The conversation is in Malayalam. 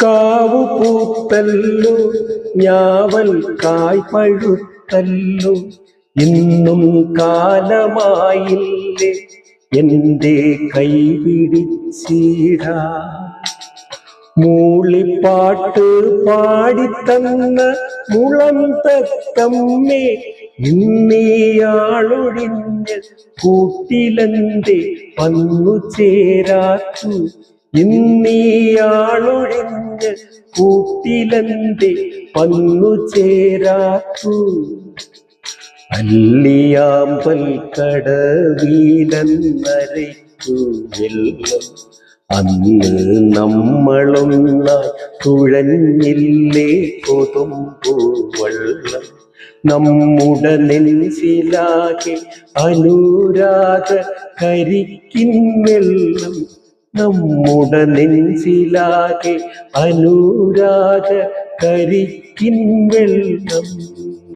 കാവു പൂത്തല്ലോ ഞാവൽ കായ് പഴുത്തല്ലോ ഇന്നും കാലമായില്ലേ എൻ്റെ കൈ പിടിച്ചിടാ. മൂളിപ്പാട്ട് പാടിത്തന്ന മുളം തത്തമ്മേ ഇന്നീയാളൊഴിഞ്ഞ കൂട്ടിലെന്തേ വന്നു ചേരാത്തു. ഇന്നീയാളൊഴിഞ്ഞ കൂട്ടിലെന്തേ വന്നു ചേരാത്തു. അല്ലിയാമ്പൽ കടവിലെന്നരയ്ക്കു വെള്ളം അന്ന് നമ്മളൊന്നായി തുഴഞ്ഞില്ലേ കൊതുമ്പൂവെള്ളം. നമ്മുടെ നെഞ്ചിലാകെ അനുരാഗ കരിക്കിൻ വെള്ളം. നമ്മുടെ നെഞ്ചിലാകെ അനുരാഗ കരിക്കിൻ വെള്ളം.